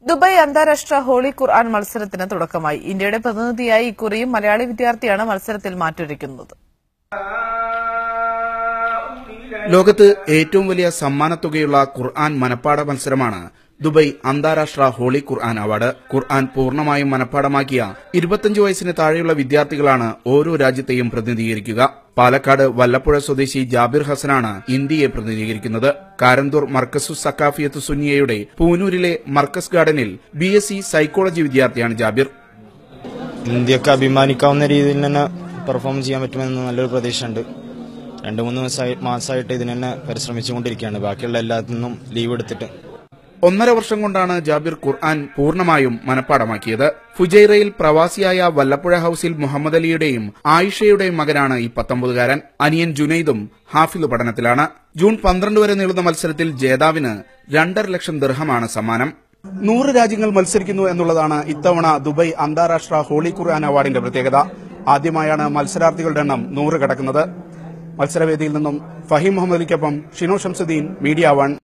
Dubai അന്താരാഷ്ട്ര holy Quran മത്സരത്തിന് തുടക്കമായി. ഇന്ത്യയുടെ പ്രതിനിധിയായി ഇക്കുറിയും മലയാളി വിദ്യാർത്ഥിയാണ് മത്സരത്തിൽ മാറ്റൊരുക്കുന്നത്. ലോകത്ത് ഏറ്റവും വലിയ സമ്മാനത്തുകയുള്ള ഖുർആൻ മനപ്പാഠ മത്സരമാണ് ദുബായ് അന്താരാഷ്ട്ര ഹോളി ഖുർആൻ അവാർഡ്. ഖുർആൻ പൂർണ്ണമായും മനപ്പാഠമാക്കിയ 25 വയസ്സിന് താഴെയുള്ള വിദ്യാർത്ഥികളാണ് ഓരോ രാജ്യത്തെയും പ്രതിനിധീകരിക്കുക. പാലക്കാട് വല്ലപ്പുഴ സ്വദേശി ജാബിർ ഹസനാണ് ഇന്ത്യയെ പ്രതിനിധീകരിക്കുന്നത്. കാരന്തൂർ മർക്കസു സക്കാഫിയത്ത് സുന്നിയയുടെ പൂനൂരിലെ മർക്കസ് ഗാർഡനിൽ BSc സൈക്കോളജി വിദ്യാർത്ഥിയാണ് ജാബിർ. ഇന്ത്യക്ക് അഭിമാനിക്കാവുന്ന രീതിയിൽ തന്നെ പെർഫോം ചെയ്യാൻ പറ്റുമെന്ന് നല്ലൊരു പ്രതീക്ഷയുണ്ട്. 2-3 മാസമായിട്ട് ഇതിന് തന്നെ പരിശ്രമിച്ചുകൊണ്ടിരിക്കുകയാണ്. ബാക്കിയുള്ള എല്ലാത്തിനും ലീവ് എടുത്തിട്ട് 1.5 വർഷം കൊണ്ടാണ് ജാബിർ ഖുർആൻ പൂർണ്ണമായും മനപ്പാഠമാക്കിയത്. ഫുജൈറയിൽ പ്രവാസിയായ വല്ലപ്പുഴ ഹൌസിൽ മുഹമ്മദ് അലിയുടെയും ആയിഷയുടെയും മകനാണ് ഈ 19കാരൻ. അനിയൻ ജുനൈദും ഹാഫിദ് പഠനത്തിലാണ്. ജൂൺ 12 വരെ നീളുന്ന മത്സരത്തിൽ ജേതാവിന് 2.5 ലക്ഷം ദിർഹമാണ് സമ്മാനം. 100 രാജ്യങ്ങൾ മത്സരിക്കുന്നു എന്നുള്ളതാണ് ഇത്തവണ ദുബായ് അന്താരാഷ്ട്ര ഹോളി ഖുർആൻ അവാർഡിന്റെ പ്രത്യേകത. ആദ്യമായാണ് മത്സരാർത്ഥികളുടെ എണ്ണം 100 കടക്കുന്നത്. മത്സരവേദിയിൽ നിന്നും ഫഹീം മുഹമ്മദ് അലിക്കൊപ്പം ഷിനോ ഷംസുദ്ദീൻ, മീഡിയ 1.